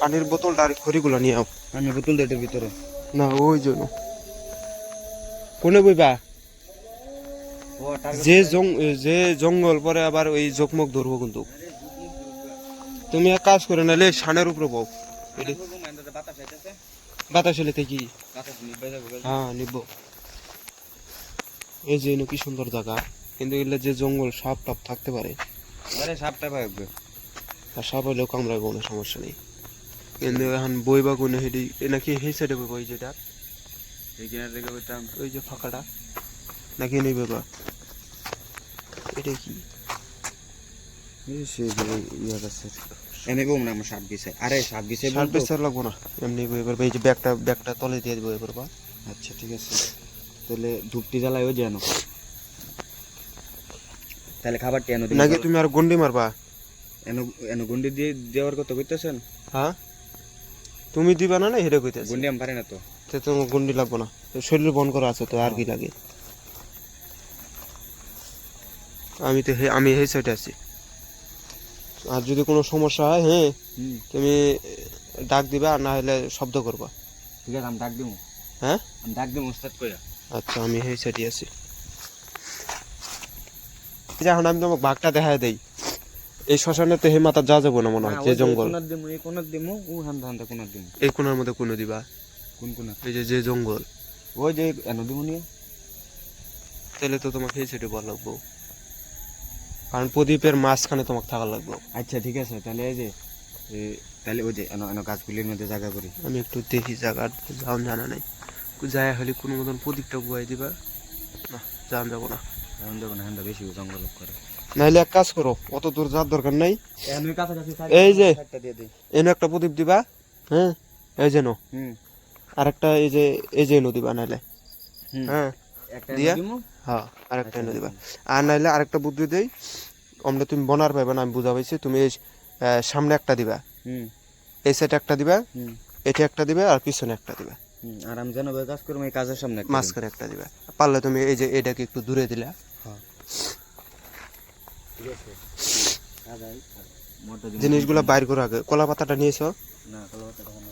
পানির বোতলটা আর খড়িগুলো নিয়ে আও। পানির বোতল এটার ভিতরে না ওই জন্য কোনে বইবা যে জঙ্গল পরে আবার ওই জকমক ধরবো কিন্তু তুমি এক কাজ করে নালে সানের উপরে বউ বাতাস এলে কি হ্যাঁ নিব এই যে কি সুন্দর জায়গা কিন্তু এগুলো যে জঙ্গল সাপ টাপ থাকতে পারে সাপটা পাবে আর সাপ হইলেও কামড়ায় কোনো সমস্যা নেই কিন্তু এখন বইবা কোনে হেডি নাকি সেই সাইডে বইবা ওই যেটা এই কিনার দিকে বইতাম ওই যে ফাঁকাটা নাকি নেই বাবা এটা কি এনে বম না আমার সাপ গেছে আরে সাপ গেছে সাপ বেচার লাগবো না এমনি এবার এই যে ব্যাগটা তলে দিয়ে দেবো এবার বা আচ্ছা ঠিক আছে তাহলে ধূপটি জ্বালাইও যেন তাহলে খাবারটি এনে দিই নাকি তুমি আর গন্ডি মারবা এনে গন্ডি দিয়ে দেওয়ার কথা কইতেছেন হ্যাঁ তুমি দিবা না হেডে কইতেছ গন্ডি আমি পারি না তো তোমার গন্ডি লাগবো না শরীর বন করা আছে তো আর কি লাগে আমি এই সাইডে আছি আর যদি কোনো সমস্যা হয় হ্যাঁ তুমি ডাক দিবা আর না হলে শব্দ করবা ঠিক আছে আমি ডাক দিব হ্যাঁ আমি ডাক দিব ওস্তাদ কইয়া আচ্ছা আমি এই সাইডে আছি এখন আমি তোমাকে ভাগটা দেখায় দেই এই শ্মশানে তো হে মাথা যা যাবো না মনে হয় যে জঙ্গল এই কোনার দিমু ও হান্দা হান্দা কোনার দিমু এই কোনার মধ্যে কোনো দিবা কোন কোনা এই যে জঙ্গল ওই যে এনে দিমু নিয়ে তাহলে তো তোমাকে এই সাইডে বল লাগবো কারণ প্রদীপের মাঝখানে তোমাকে থাকা লাগবে আচ্ছা ঠিক আছে তাহলে এই যে তাহলে ওই যে এনে গাছগুলির মধ্যে জায়গা করি আমি একটু দেখি জায়গা যাও জানা নাই যায় হলে কোনো মতন প্রদীপটা বুয়াই দিবা না যান যাবো না এখন দেখো না হান্দা বেশি জঙ্গল করে নাইলে এক কাজ করো অত দূর যাওয়ার দরকার নাই এই যে এনে একটা প্রদীপ দিবা হ্যাঁ এই যে নো আর একটা এই যে এনো দিবা নাইলে হ্যাঁ দিয়া হ্যাঁ আরেকটা এনে দিবা আর নাইলে আরেকটা বুদ্ধি দেই আমরা তুমি বনার পাইবা না আমি বুঝা পাইছি তুমি এই সামনে একটা দিবা এই সাইডে একটা দিবা এটা একটা দিবা আর পিছনে একটা দিবা আর আমি জানো কাজ করবো এই কাজের সামনে মাঝখানে একটা দিবা পারলে তুমি এই যে এটাকে একটু দূরে দিলা জিনিসগুলো বাইর করে আগে কলা পাতাটা নিয়েছো না কলা পাতাটা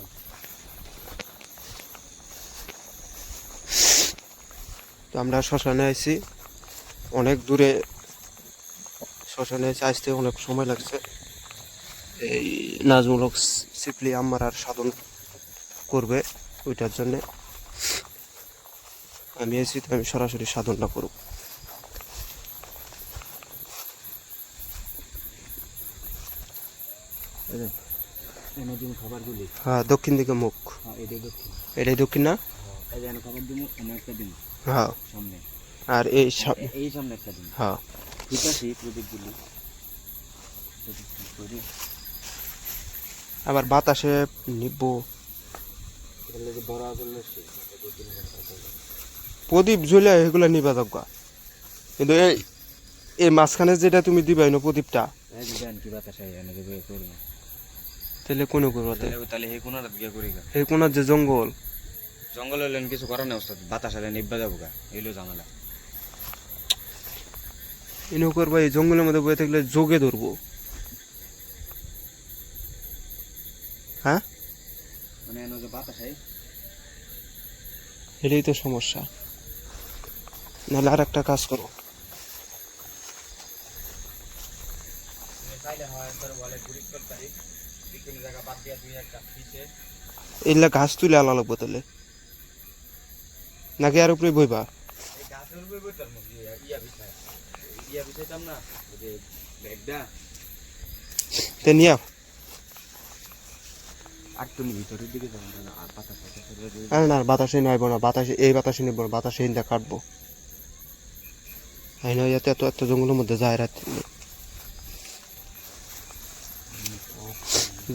তো আমরা শ্মশানে আইছি অনেক দূরে শ্মশানে আসতে অনেক সময় লাগছে এই নাজমূলক সিপলি আমার আর সাধন করবে ওইটার জন্যে আমি এসেছি তো আমি সরাসরি সাধনটা করব হ্যাঁ দক্ষিণ দিকে মুখ এটাই দক্ষিণ না হ্যাঁ আর এই সামনে হ্যাঁ আবার বাতাসে নিব প্রদীপ জ্বলে এগুলো নিবা দরকার কিন্তু এই মাঝখানে যেটা তুমি দিবা না প্রদীপটা তাহলে কোন করবো তাহলে এই কোনার দিকে করি এই কোনার যে জঙ্গল হলে কিছু করার নেই ওস্তাদ বাতাস হলে নিব্বা যাবো গা এলো ঝামেলা ইনো করবা এই জঙ্গলের মধ্যে বয়ে থাকলে যোগে ধরবো হ্যাঁ মানে যে বাতাস এটাই তো সমস্যা নাহলে আর একটা কাজ করো এগুলা ঘাস তুলে আলা লাগবো তাহলে নাকি আর উপরে বইবা নিয়া আরে না বাতাসে নাইবো না বাতাসে এই বাতাসে নিব না বাতাসে হিন্দা কাটবো যাতে এত জঙ্গলের মধ্যে যায় রাত্রি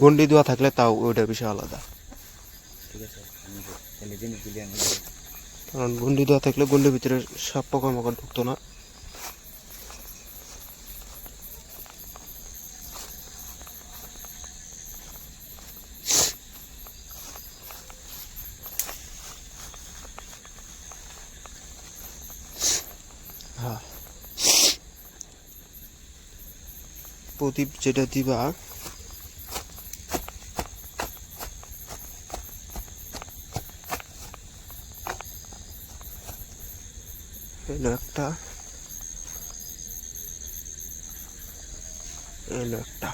গন্ডি দেওয়া থাকলে তাও ওইটা বিষয় আলাদা কারণ গন্ডি দেওয়া থাকলে গন্ডির ভিতরে সব পোকামাকড় ঢুকতো না প্রদীপ যেটা দিবা এলো একটা, এলো একটা,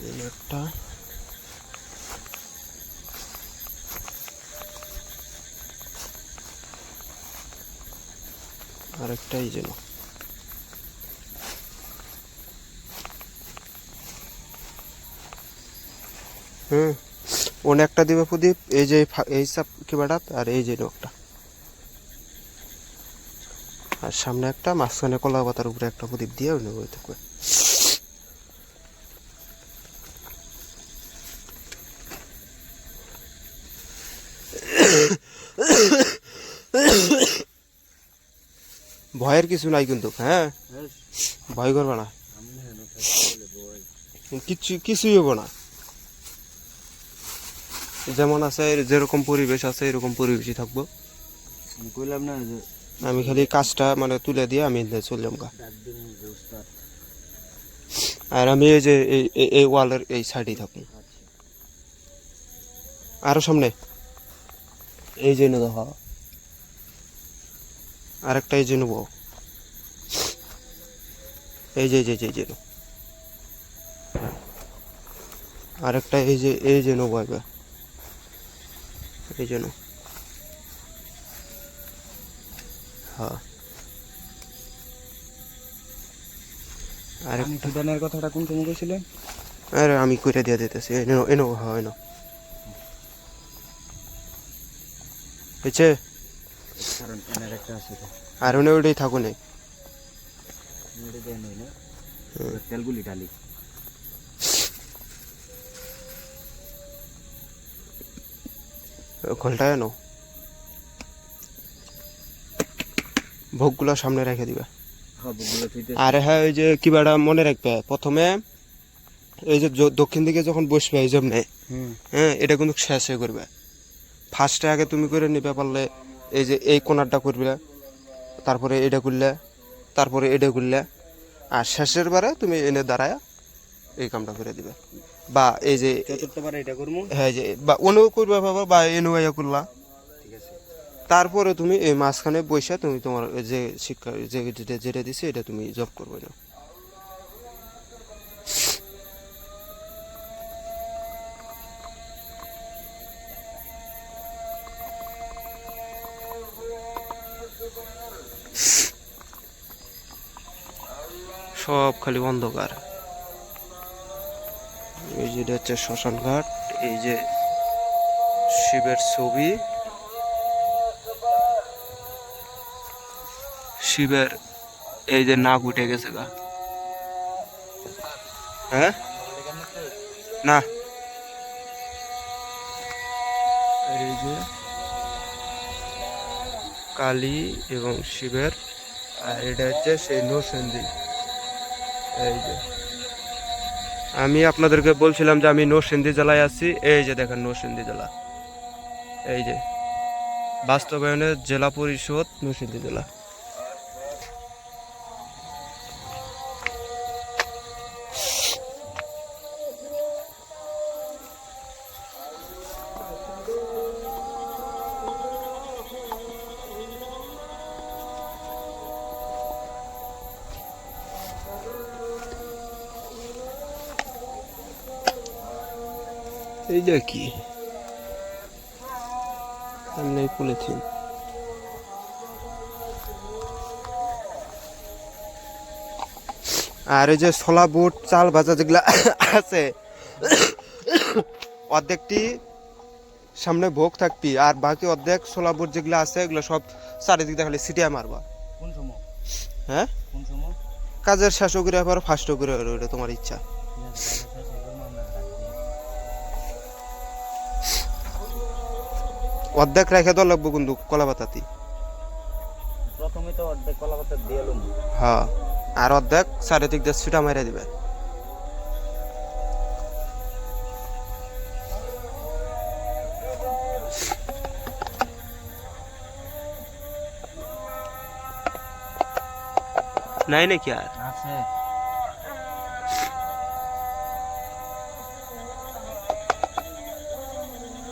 এলো একটা, আরেকটাই যেন। অনেকটা দিবে প্রদীপ, এই যে এই সব কিবাটা, আর এই যে একটা, আর সামনে একটা, মাঝখানে কলা পাতার উপরে একটা প্রদীপ দিয়ে নেবো থাকবে। ভয়ের কিছু নাই কিন্তু, হ্যাঁ ভয় করবে না, কিছুই হবো না। যেমন আছে যেরকম পরিবেশ আছে এরকম পরিবেশই থাকবো। কইলাম না যে আমি খালি কাজটা মানে তুলে দিয়ে আমি চললাম গা। আর আমি এই যে এই ওয়ালের এই সাইডেই থাকবো। আরো সামনে এই যে দেখো, আরেকটা এই যে নেবো, এই যে আরেকটা এই যে নেবো এবার, এই জন্য হ্যাঁ। আরেক ঠিকানার কথাটা কোন সময় কইছিলেন? আরে আমি কইরা দিয়ে দিতেছি, এনো হ্যাঁ এনো হয়েছে। কারণ এনার একটা আছে তো, আর ওটাই থাকুন, ওটা দেন না তেলগুলি ঢালি। খোলটা এনো, ভোগগুলো সামনে রেখে দিবা। আরে হ্যাঁ ওই যে কিবাটা মনে রাখবে, প্রথমে এই যে দক্ষিণ দিকে যখন বসবে এই জন্যে, হ্যাঁ এটা কিন্তু শেষে করবে। ফার্স্টে আগে তুমি করে নিবে পারলে এই যে এই কোনারটা করবে, তারপরে এটা করলে, তারপরে এটা করলে, আর শেষের বারে তুমি এনে দাঁড়ায় এই কামটা করে দিবে। বা এই যে চতুর্থবারে এটা করবো, হ্যাঁ যে বা অন্য করবে বাবা, বা এনু ইয়া করলা, ঠিক আছে। তারপরে তুমি এই মাঝখানে বসে তুমি তোমার যে শিক্ষা যেটা দিছে এটা তুমি জব করবে না। সব খালি অন্ধকার। এই যে এটা হচ্ছে শ্মশান ঘাট, এই যে শিবের ছবি, শিবের এই যে নাক উঠে গেছে গা, হ্যাঁ না এই যে কালী এবং শিবের, আর এটা হচ্ছে সেই নরসিংদী। এই যে আমি আপনাদেরকে বলছিলাম যে আমি নরসিংদী জেলায় আছি, এই যে দেখেন নরসিংদী জেলা, এই যে বাস্তবায়নের জেলা পরিষদ নরসিংদী জেলা। এই যে কি নেই পলিথিন, আর এই যে ছোলা বুট চাল ভাজা যেগুলা আছে অর্ধেকটি সামনে ভোগ থাকবি, আর বাকি অর্ধেক ছোলা বুট যেগুলো আছে এগুলো সব চারিদিক দিয়ে খালি ছিটিয়ে মারবা। কোন সময়? হ্যাঁ কোন সময়? কাজের শেষও করে আবার ফার্স্টও করে, ওটা তোমার ইচ্ছা। অর্ধেক রেখে দেওয়া লাগবো কিন্তু কলা পাতাতি, প্রথমে তো অর্ধেক কলা পাতা দিয়ে এলাম, হ্যাঁ, আর অর্ধেক চারিদিক দিয়ে ছিটা মারা দিবে। নাই নাকি আর? আছে।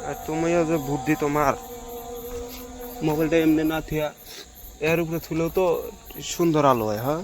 আর তুমিও যে বুদ্ধি তোমার, মোবাইলটা এমনি না থিয়া এর উপরে থুলেও তো সুন্দর আলো হয়। হ্যাঁ,